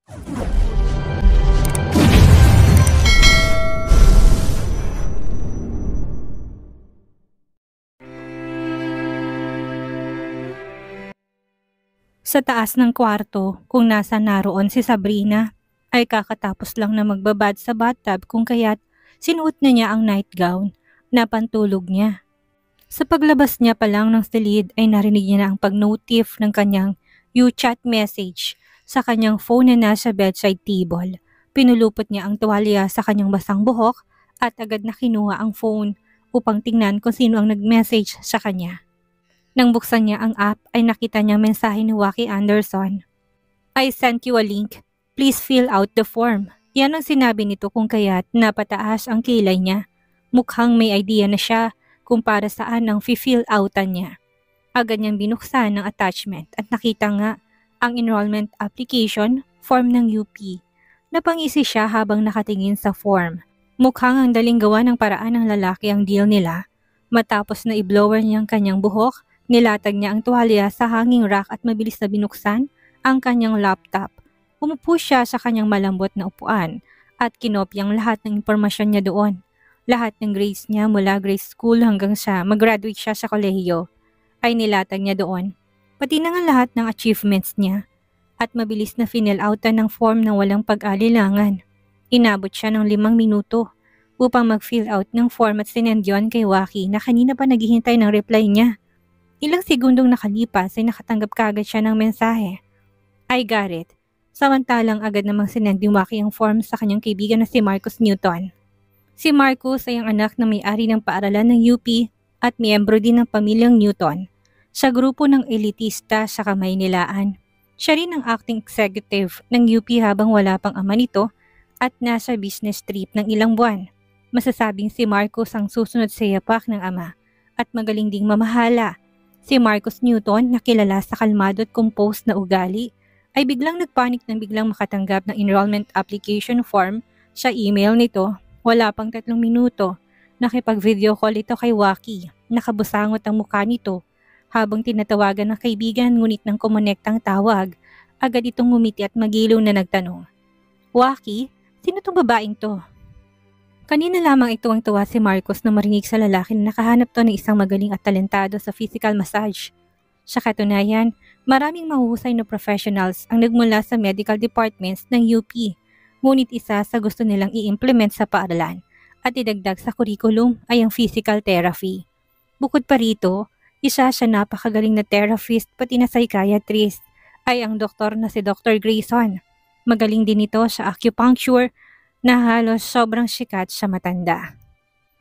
Sa taas ng kwarto, kung nasa naroon si Sabrina, ay kakatapos lang na magbabad sa bathtub kung kaya't sinuot na niya ang nightgown na pantulog niya. Sa paglabas niya pa lang ng silid ay narinig niya na ang pag-notif ng kanyang U-chat message sa kanyang phone na nasa bedside table. Pinulupot niya ang tuwalya sa kanyang basang buhok at agad na kinuha ang phone upang tingnan kung sino ang nag-message sa kanya. Nang buksan niya ang app ay nakita niya mensahe ni Waki Anderson. "I sent you a link. Please fill out the form." Yan ang sinabi nito kung kaya't napataas ang kilay niya. Mukhang may idea na siya kung para saan ang fill outan niya. Agad niyang binuksan ng attachment at nakita nga ang enrollment application form ng UP. Napangisi siya habang nakatingin sa form. Mukhang ang daling gawa ng paraan ng lalaki ang deal nila. Matapos na i-blower niya ang kanyang buhok, nilatag niya ang tuwalya sa hanging rack at mabilis na binuksan ang kanyang laptop. Umupo siya sa kanyang malambot na upuan at kinopya ang lahat ng impormasyon niya doon. Lahat ng grades niya mula grade school hanggang sa mag-graduate siya sa kolehiyo ay nilatag niya doon. Pati na nga lahat ng achievements niya at mabilis na fill outan ng form na walang pag-alilangan. Inabot siya ng 5 minuto upang mag-fill out ng form at sinend yon kay Waki na kanina pa naghihintay ng reply niya. Ilang segundong nakalipas ay nakatanggap kaagad siya ng mensahe. "I got it." Samantalang agad namang sinend ni Waki ang form sa kanyang kaibigan na si Marcus Newton. Si Marcus ay ang anak na may-ari ng paaralan ng UP at miyembro din ng pamilyang Newton sa grupo ng elitista sa Kamaynilaan. Siya rin ang acting executive ng UP habang wala pang ama nito at nasa business trip ng ilang buwan. Masasabing si Marcus ang susunod sa yapak ng ama at magaling ding mamahala. Si Marcus Newton na kilala sa kalmado at composed na ugali ay biglang nagpanik nang biglang makatanggap ng enrollment application form sa email nito. Wala pang 3 minuto, nakipag-video call ito kay Waki. Nakabusangot ang mukha nito habang tinatawagan ng kaibigan ngunit nang kumonektang tawag, agad itong ngumiti at magiliw na nagtanong, "Waki, sino tong babaeng to?" Kanina lamang ituwang-tuwa si Marcus na marinig sa lalaki na nakahanap to ng isang magaling at talentado sa physical massage. Sa katunayan, maraming mahuhusay na professionals ang nagmula sa medical departments ng UP, ngunit isa sa gusto nilang i-implement sa paaralan at idagdag sa curriculum ay ang physical therapy. Bukod pa rito, isa sa napakagaling na therapist pati na psychiatrist ay ang doktor na si Dr. Grayson. Magaling din ito sa acupuncture na halos sobrang sikat sa matanda.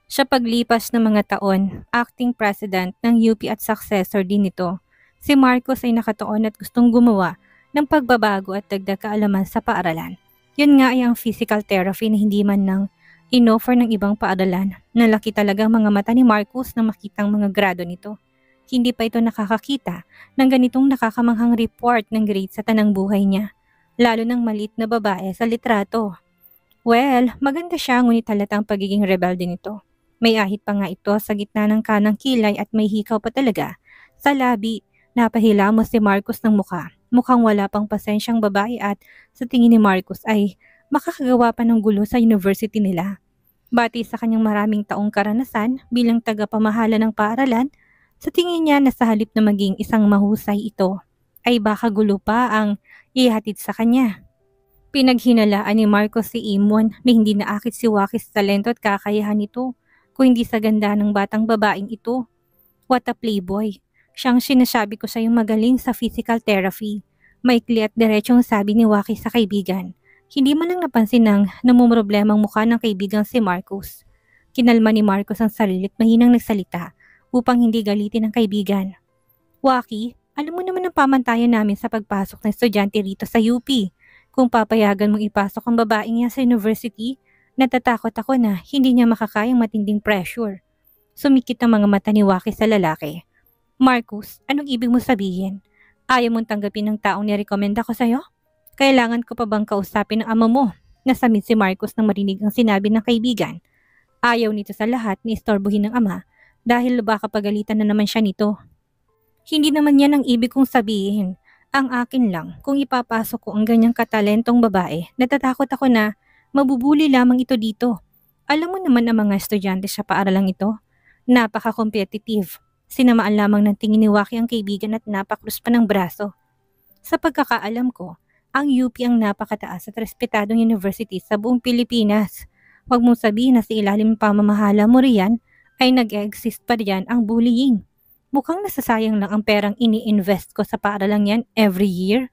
Sa paglipas ng mga taon, acting president ng UP at successor din ito, si Marcos ay nakatuon at gustong gumawa ng pagbabago at dagdag kaalaman sa paaralan. Yun nga ay ang physical therapy na hindi man nang inoffer ng ibang paaralan. Nalaki talaga mga mata ni Marcos na makitang mga grado nito. Hindi pa ito nakakakita ng ganitong nakakamanghang report ng grades sa tanang buhay niya, lalo ng maliit na babae sa litrato. Well, maganda siya ngunit halatang pagiging rebelde nito. May ahit pa nga ito sa gitna ng kanang kilay at may hikaw pa talaga. Sa labi, napahilamos si Marcos ng mukha. Mukhang wala pang pasensyang babae at sa tingin ni Marcos ay makakagawa pa ng gulo sa university nila. Bati sa kanyang maraming taong karanasan bilang tagapamahala ng paaralan, sa tingin niya na sa halip na maging isang mahusay ito, ay baka gulo pa ang ihatid sa kanya. Pinaghinalaan ni Marcos si Imon na hindi naakit si Waki sa talento at kakayahan nito, kung hindi sa ganda ng batang babaeng ito. What a playboy. Siyang sinasabi ko sa yung magaling sa physical therapy. Maikli at diretsong sabi ni Waki sa kaibigan. Hindi man lang napansin ng namumroblemang mukha ng kaibigang si Marcos. Kinalma ni Marcos ang sarili at mahinang nagsalita upang hindi galitin ang kaibigan. "Waki, alam mo naman ang pamantayan namin sa pagpasok ng estudyante rito sa UP. Kung papayagan mong ipasok ang babaeng yan sa university, natatakot ako na hindi niya makakayang matinding pressure." Sumikit ang mga mata ni Waki sa lalaki. "Marcus, anong ibig mo sabihin? Ayaw mong tanggapin ng taong nirekomenda ko sa'yo? Kailangan ko pa bang kausapin ang ama mo?" Nasamid si Marcus nang marinig ang sinabi ng kaibigan. Ayaw nito sa lahat ni istorbohin ng ama dahil baka pagalitan na naman siya nito. "Hindi naman yan ang ibig kong sabihin. Ang akin lang, kung ipapasok ko ang ganyang katalentong babae, natatakot ako na mabubuli lamang ito dito. Alam mo naman ang mga estudyante sa paaralang ito, napaka-competitive. Sinamaan lamang ng tingin ni Waki ang kaibigan at napakrus pa ng braso. Sa pagkakaalam ko, ang UP ang napakataas at respetadong university sa buong Pilipinas. Huwag mong sabihin na sa ilalim ng pamamahala mo riyan ay nag-exist pa riyan ang bullying. Mukhang nasasayang lang ang perang ini-invest ko sa paaralang yan every year.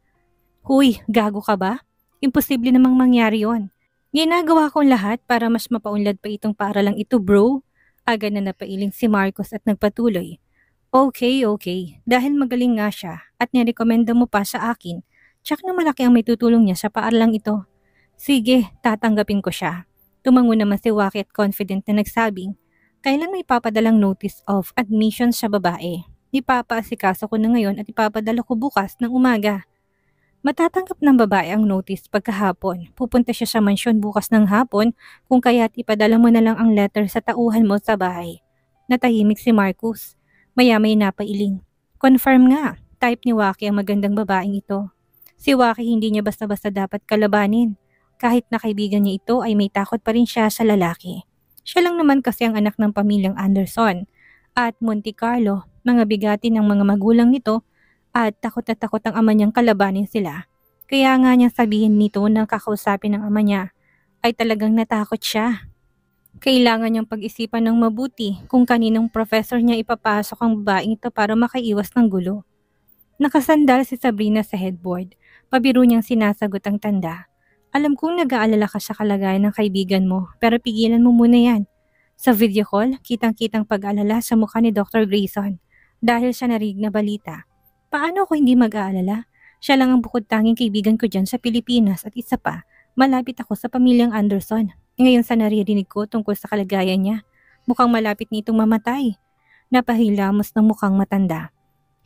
Huy, gago ka ba? Imposible namang mangyari yon. Ginagawa kong lahat para mas mapaunlad pa itong paaralang ito, bro. Agad na napailing si Marcos at nagpatuloy. Okay. Dahil magaling nga siya at nirekomenda mo pa sa akin, tsak na malaki ang may tutulong niya sa paaralang ito. Sige, tatanggapin ko siya. Tumango naman si Waki at confident na nagsabing, kailan may papadalang notice of admission sa babae? Ipapaasikaso ko na ngayon at ipapadala ko bukas ng umaga. Matatanggap ng babae ang notice pagkahapon. Pupunta siya sa mansyon bukas ng hapon kung kaya't ipadala mo na lang ang letter sa tauhan mo sa bahay. Natahimik si Marcus. Maya-may napailing. Confirm nga, type ni Waki ang magandang babaeng ito. Si Waki hindi niya basta-basta dapat kalabanin. Kahit na kaibigan niya ito ay may takot pa rin siya sa lalaki. Siya lang naman kasi ang anak ng pamilyang Anderson. At Monte Carlo, mga bigati ng mga magulang nito at takot na takot ang ama niyang kalabanin sila. Kaya nga niyang sabihin nito na kakausapin ng ama niya ay talagang natakot siya. Kailangan niyang pag-isipan ng mabuti kung kaninong professor niya ipapasok ang babaeng ito para makaiwas ng gulo. Nakasandal si Sabrina sa headboard. Pabiro niyang sinasagot ang tanda. Alam kong nag-aalala ka sa kalagayan ng kaibigan mo, pero pigilan mo muna yan. Sa video call, kitang-kitang pag-alala sa mukha ni Dr. Grayson dahil siya narinig na balita. Paano ako hindi mag-aalala? Siya lang ang bukod tanging kaibigan ko dyan sa Pilipinas at isa pa, malapit ako sa pamilyang Anderson. Ngayon sa naririnig ko tungkol sa kalagayan niya, mukhang malapit nitong mamatay. Napahilamos ng mukhang matanda.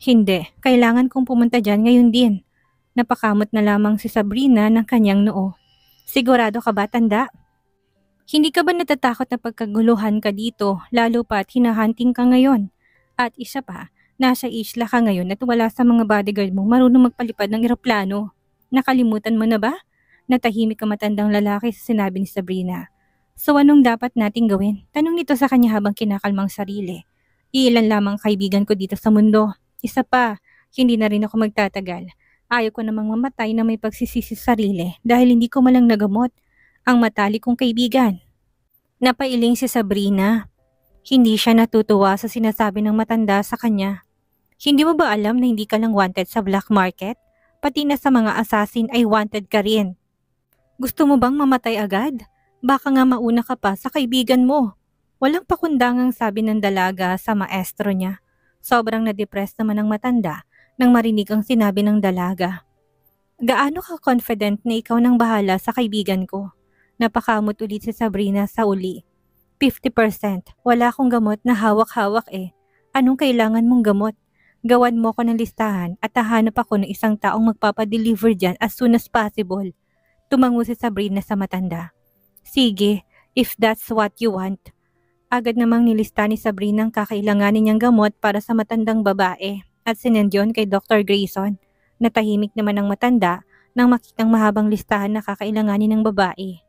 Hindi, kailangan kong pumunta dyan ngayon din. Napakamot na lamang si Sabrina ng kanyang noo. Sigurado ka ba, tanda? Hindi ka ba natatakot na pagkaguluhan ka dito, lalo pa at hinahunting ka ngayon? At isa pa, nasa isla ka ngayon at wala sa mga bodyguard mo marunong magpalipad ng eroplano. Nakalimutan mo na ba? Natahimik ang matandang lalaki sa sinabi ni Sabrina. So anong dapat nating gawin? Tanong nito sa kanya habang kinakalmang sarili. Iilan lamang kaibigan ko dito sa mundo. Isa pa, hindi na rin ako magtatagal. Ayaw ko namang mamatay na may pagsisisi sa sarili dahil hindi ko malang nagamot ang matalik kong kaibigan. Napailing si Sabrina. Hindi siya natutuwa sa sinasabi ng matanda sa kanya. Hindi mo ba alam na hindi ka lang wanted sa black market? Pati na sa mga assassin ay wanted ka rin. Gusto mo bang mamatay agad? Baka nga mauna ka pa sa kaibigan mo. Walang pakundangang sabi ng dalaga sa maestro niya. Sobrang na-depress naman ang matanda nang marinig ang sinabi ng dalaga. Gaano ka confident na ikaw nang bahala sa kaibigan ko? Napakamot ulit si Sabrina sa uli. 50%. Wala akong gamot na hawak-hawak eh. Anong kailangan mong gamot? Gawan mo ko ng listahan at hahanap ako ng isang taong magpapadeliver dyan as soon as possible. Tumango si Sabrina sa matanda. Sige, if that's what you want. Agad namang nilista ni Sabrina ang kakailanganin niyang gamot para sa matandang babae at sinend yon kay Dr. Grayson. Natahimik naman ang matanda nang makitang mahabang listahan na kakailanganin ng babae.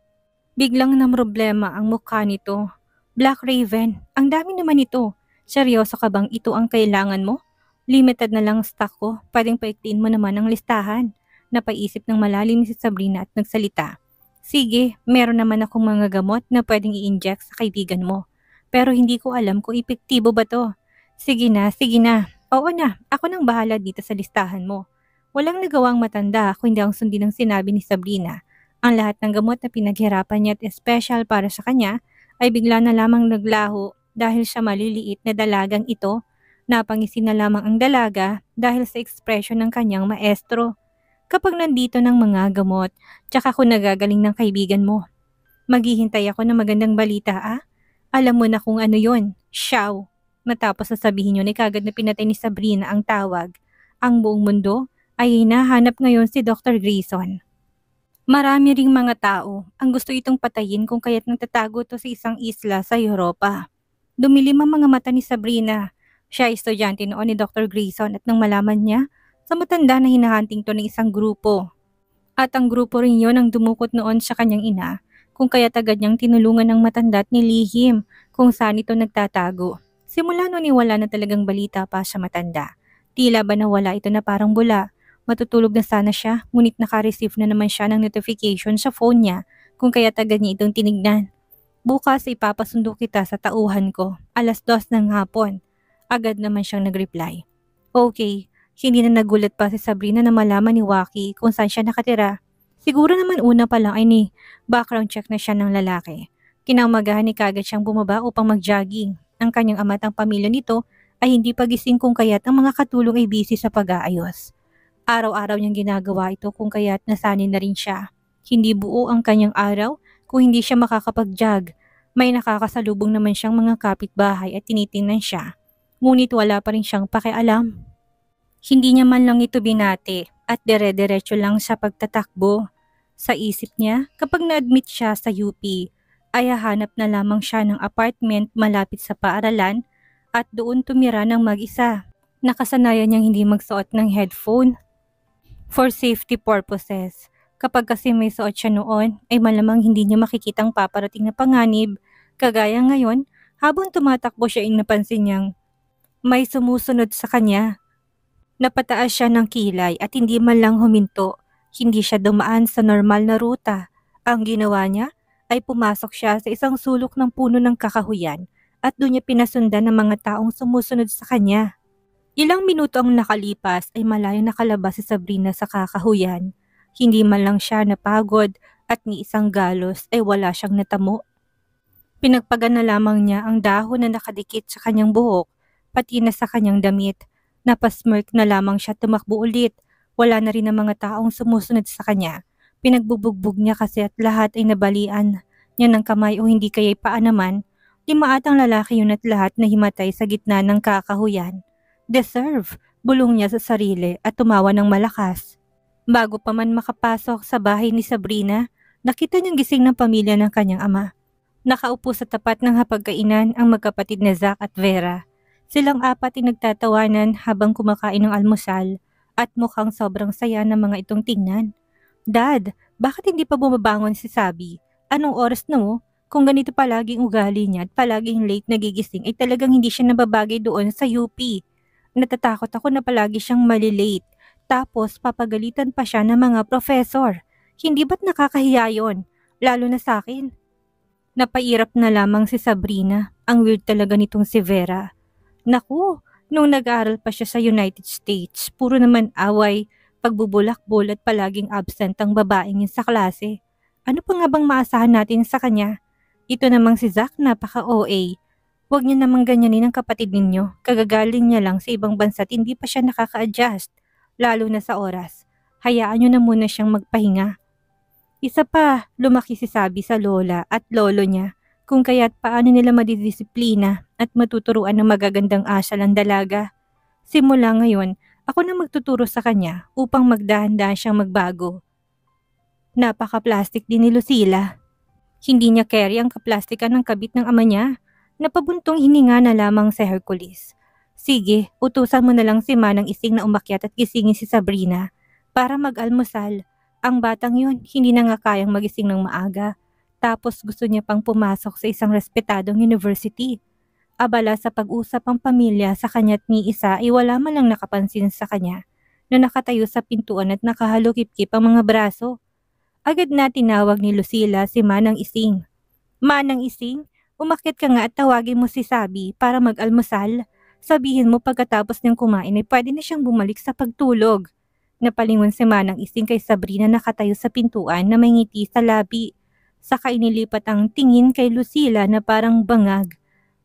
Biglang namroblema ang mukha nito. Black Raven, ang dami naman ito. Seryoso ka bang ito ang kailangan mo? Limited na lang stock ko, pwedeng paikliin mo naman ang listahan. Napaisip ng malalim si Sabrina at nagsalita. Sige, meron naman akong mga gamot na pwedeng i-inject sa kaibigan mo. Pero hindi ko alam kung epektibo ba to. Sige na. Oo na, ako nang bahala dito sa listahan mo. Walang nagawang matanda kundi ang sundin ang sinabi ni Sabrina. Ang lahat ng gamot na pinaghirapan niya at espesyal para sa kanya ay bigla na lamang naglaho dahil sa maliliit na dalagang ito. Napangisi na lamang ang dalaga dahil sa ekspresyon ng kanyang maestro. Kapag nandito ng mga gamot, tsaka ako nagagaling ng kaibigan mo. Maghihintay ako ng magandang balita Alam mo na kung ano yon, Xiao. Matapos sasabihin yun ay kagad na pinatay ni Sabrina ang tawag. Ang buong mundo ay hinahanap ngayon si Dr. Grayson. Marami ring mga tao ang gusto itong patayin kung kaya't nagtatago to sa isang isla sa Europa. Dumilim ang mga mata ni Sabrina. Siya ay estudyante noon ni Dr. Grayson at nang malaman niya, sa matanda na hinahunting to ng isang grupo. At ang grupo rin yon ang dumukot noon sa kanyang ina, kung kaya't agad niyang tinulungan ng matanda at nilihim kung saan ito nagtatago. Simula noon wala na talagang balita pa sa matanda. Tila ba nawala ito na parang bula. Matutulog na sana siya, ngunit naka-receive na naman siya ng notification sa phone niya, kung kaya't agad niya itong tinignan. Bukas ipapasundo kita sa tauhan ko, 2:00 ng hapon. Agad naman siyang nag-reply. Okay, hindi na nagulat pa si Sabrina na malaman ni Waki kung saan siya nakatira. Siguro naman una pa lang ay background check na siya ng lalaki. Kinaumagahan ni kagad siyang bumaba upang mag-jogging. Ang kanyang ama at ang pamilya nito ay hindi pagising kung kaya't ang mga katulong ay busy sa pag-aayos. Araw-araw niyang ginagawa ito kung kaya't nasanay na rin siya. Hindi buo ang kanyang araw kung hindi siya makakapag-jog. May nakakasalubong naman siyang mga kapitbahay at tinitingnan siya. Ngunit wala pa rin siyang pakialam. Hindi niya man lang ito binati at dire-diretso lang sa pagtatakbo. Sa isip niya, kapag na-admit siya sa UP, ay hahanap na lamang siya ng apartment malapit sa paaralan at doon tumira ng mag-isa. Nakasanayan niyang hindi magsuot ng headphone for safety purposes. Kapag kasi may suot siya noon, ay malamang hindi niya makikitang paparating na panganib. Kagaya ngayon, habang tumatakbo siya ay napansin niyang may sumusunod sa kanya. Napataas siya ng kilay at hindi man lang huminto. Hindi siya dumaan sa normal na ruta. Ang ginawa niya ay pumasok siya sa isang sulok ng puno ng kakahuyan at doon niya pinasundan ng mga taong sumusunod sa kanya. Ilang minuto ang nakalipas ay malayong nakalabas si Sabrina sa kakahuyan. Hindi man lang siya napagod at ni isang galos ay wala siyang natamo. Pinagpagan na lamang niya ang dahon na nakadikit sa kanyang buhok, pati na sa kanyang damit. Napasmirk na lamang siya tumakbo ulit. Wala na rin ang mga taong sumusunod sa kanya. Pinagbubugbog niya kasi at lahat ay nabalian niya ng kamay o hindi kaya'y paa naman. 5 atang lalaki yun at lahat na himatay sa gitna ng kakahuyan. Deserve, bulong niya sa sarili at tumawa ng malakas. Bago pa man makapasok sa bahay ni Sabrina, nakita niyang gising ng pamilya ng kanyang ama. Nakaupo sa tapat ng hapagkainan ang magkapatid na Zack at Vera. Silang apat ay nagtatawanan habang kumakain ng almusal at mukhang sobrang saya ng mga itong tingnan. Dad, bakit hindi pa bumabangon si Sabi? Anong oras na mo? Kung ganito palaging ugali niya at palaging late nagigising ay talagang hindi siya nababagay doon sa UP. Natatakot ako na palagi siyang malilate. Tapos papagalitan pa siya ng mga professor. Hindi ba't nakakahiya yun? Lalo na sa akin. Napairap na lamang si Sabrina. Ang weird talaga nitong si Vera. Naku, nung nag-aaral pa siya sa United States, puro naman away, pagbubulakbol at palaging absent ang babaeng yun sa klase. Ano pa nga bang maasahan natin sa kanya? Ito namang si Zack napaka-OA. Huwag niyo namang ganyanin ang kapatid ninyo. Kagagaling niya lang sa ibang bansa at hindi pa siya nakaka-adjust. Lalo na sa oras. Hayaan niyo na muna siyang magpahinga. Isa pa, lumaki si Sabi sa lola at lolo niya. Kung kaya't paano nila madidisiplina at matuturuan ng magagandang asal ang dalaga. Simula ngayon, ako na magtuturo sa kanya upang magdahan-dahan siyang magbago. Napaka-plastic din ni Lucila. Hindi niya carry ang kaplastikan ng kabit ng ama niya. Napabuntong hininga na lamang si Hercules. Sige, utusan mo na lang si Manang Ising na umakyat at gisingin si Sabrina para mag-almusal. Ang batang yun, hindi na nga kayang magising ng maaga. Tapos gusto niya pang pumasok sa isang respetadong university. Abala sa pag-usap ang pamilya sa kanya't ni isa ay wala man lang nakapansin sa kanya na nakatayo sa pintuan at nakahalukip-kip ang mga braso. Agad na tinawag ni Lucila si Manang Ising. Manang Ising, umakyat ka nga at tawagin mo si Sabi para mag-almusal. Sabihin mo pagkatapos niyang kumain ay pwede na siyang bumalik sa pagtulog. Napalingon si Manang Ising kay Sabrina na nakatayo sa pintuan na may ngiti sa labi. Saka inilipat ang tingin kay Lucila na parang bangag.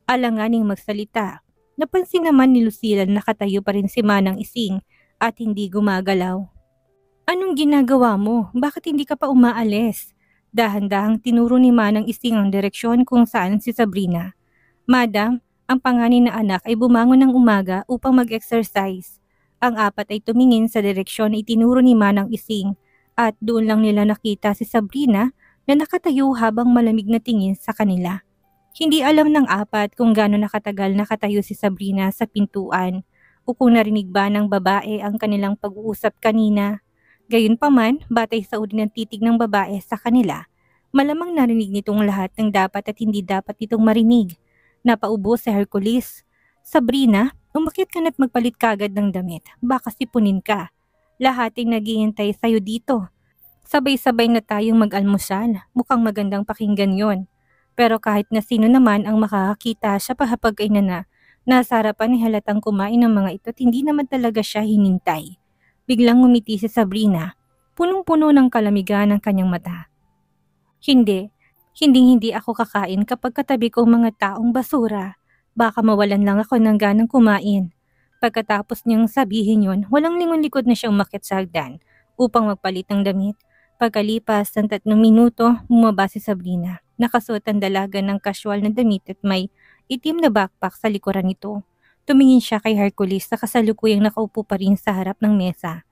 Alanganing magsalita. Napansin naman ni Lucila na nakatayo pa rin si Manang Ising at hindi gumagalaw. Anong ginagawa mo? Bakit hindi ka pa umaalis? Dahan-dahang tinuro ni Manang Ising ang direksyon kung saan si Sabrina. Madam, ang panganay na anak ay bumangon ng umaga upang mag-exercise. Ang apat ay tumingin sa direksyon na itinuro ni Manang Ising at doon lang nila nakita si Sabrina na nakatayo habang malamig na tingin sa kanila. Hindi alam ng apat kung gaano nakatagal nakatayo si Sabrina sa pintuan o kung narinig ba ng babae ang kanilang pag-uusap kanina. Gayunpaman, batay sa uri ng titig ng babae sa kanila, malamang narinig nitong lahat ng dapat at hindi dapat nitong marinig. Napaubo si Hercules. Sabrina, umakyat ka na't magpalit kagad ng damit. Baka sipunin ka. Lahat ay naghihintay sa'yo dito. Sabay-sabay na tayong mag-almusal. Mukhang magandang pakinggan yon. Pero kahit na sino naman ang makakakita sa pahapag ay nasa harapan ni halatang kumain ng mga ito at hindi naman talaga siya hinintay. Biglang ngumiti si Sabrina. Punong-puno ng kalamigan ang kanyang mata. Hindi. Hindi ako kakain kapag katabi ko ang mga taong basura. Baka mawalan lang ako ng ganang kumain. Pagkatapos niyang sabihin yon, walang lingon-likod na siyang umakyat sa hagdan upang magpalit ng damit. Pagkalipas ng 3 minuto, bumaba si Sabrina. Nakasuot ang dalaga ng casual na damit at may itim na backpack sa likuran nito. Tumingin siya kay Hercules na kasalukuyang nakaupo pa rin sa harap ng mesa.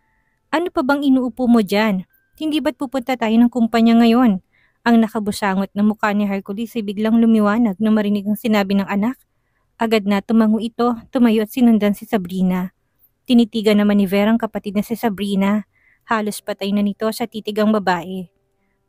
Ano pa bang inuupo mo dyan? Hindi ba't pupunta tayo ng kumpanya ngayon? Ang nakabusangot na mukha ni Hercules ay biglang lumiwanag na marinig ang sinabi ng anak. Agad na tumango ito, tumayo at sinundan si Sabrina. Tinitigan naman ni Vera ang kapatid na si Sabrina. Halos patay na nito sa titigang babae.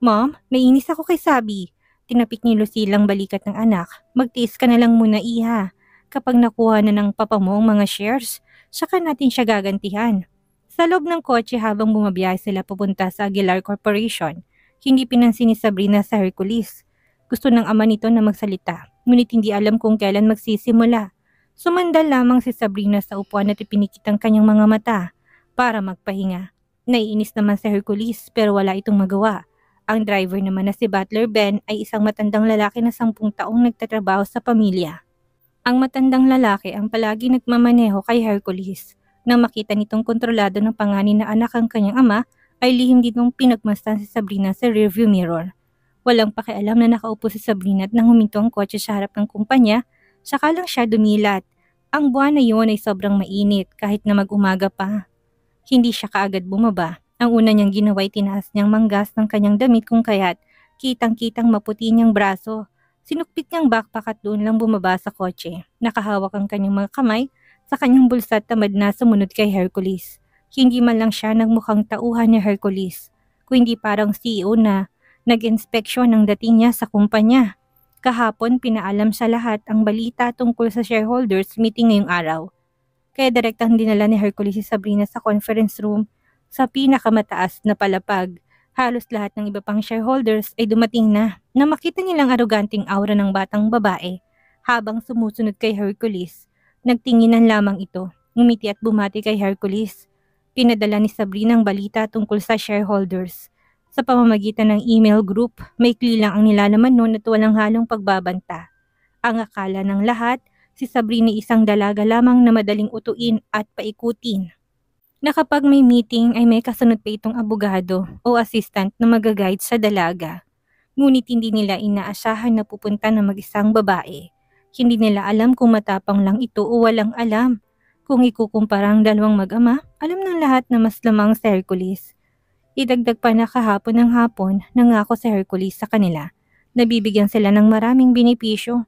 Mom, nainis ako kay Sabi. Tinapik ni Lucille ang balikat ng anak. Magtiis ka na lang muna, iha. Kapag nakuha na ng papa mo ang mga shares, saka natin siya gagantihan. Sa loob ng kotse habang bumabiyahe sila papunta sa Aguilar Corporation, hindi pinansin ni Sabrina sa Hercules. Gusto ng ama nito na magsalita, ngunit hindi alam kung kailan magsisimula. Sumandal lamang si Sabrina sa upuan at ipinikit ang kanyang mga mata para magpahinga. Naiinis naman si Hercules pero wala itong magawa. Ang driver naman na si Butler Ben ay isang matandang lalaki na 10 taong nagtatrabaho sa pamilya. Ang matandang lalaki ang palagi nagmamaneho kay Hercules. Nang makita nitong kontrolado ng panganay na anak ang kanyang ama, ay lihim ditong pinagmasdan si Sabrina sa rearview mirror. Walang pakialam na nakaupo si Sabrina at nang huminto ang kotse sa harap ng kumpanya, saka lang siya dumilat. Ang buwan na iyon ay sobrang mainit kahit na mag-umaga pa. Hindi siya kaagad bumaba. Ang una niyang ginawa ay tinaas niyang manggas ng kanyang damit kung kaya't kitang-kitang maputi niyang braso. Sinukpit niyang backpack at doon lang bumaba sa kotse. Nakahawak ang kanyang mga kamay sa kanyang bulsa at tamad na sumunod kay Hercules. Hindi man lang siya nagmukhang tauhan ni Hercules, kung hindi parang CEO na nag-inspeksyon ng dating niya sa kumpanya. Kahapon pinaalam sa lahat ang balita tungkol sa shareholders meeting ngayong araw. Kaya direktang dinala ni Hercules si Sabrina sa conference room sa pinakamataas na palapag. Halos lahat ng iba pang shareholders ay dumating na makita nilang aroganting aura ng batang babae. Habang sumusunod kay Hercules, nagtinginan lamang ito, ngumiti at bumati kay Hercules. Pinadala ni Sabrina ang balita tungkol sa shareholders. Sa pamamagitan ng email group, maikli lang ang nilalaman noon at walang halong pagbabanta. Ang akala ng lahat, si Sabrina isang dalaga lamang na madaling utuin at paikutin. Na kapag may meeting ay may kasunod pa itong abogado o assistant na mag-guide sa dalaga. Ngunit hindi nila inaasahan na pupunta na mag-isang babae. Hindi nila alam kung matapang lang ito o walang alam. Kung ikukumpara ang dalawang mag-ama, alam ng lahat na mas lamang si Hercules. Idagdag pa na kahapon ng hapon, nangako si Hercules sa kanila. Nabibigyan sila ng maraming benepisyo.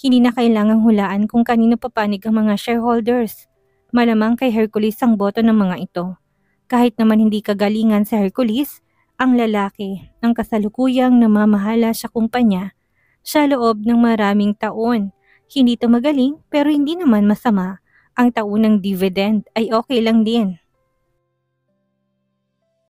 Hindi na kailangang hulaan kung kanino papanig ang mga shareholders. Malamang kay Hercules ang boto ng mga ito. Kahit naman hindi kagalingan sa Hercules, ang lalaki ang kasalukuyang namamahala sa kumpanya sa loob ng maraming taon. Hindi ito magaling pero hindi naman masama. Ang taunang dividend ay okay lang din.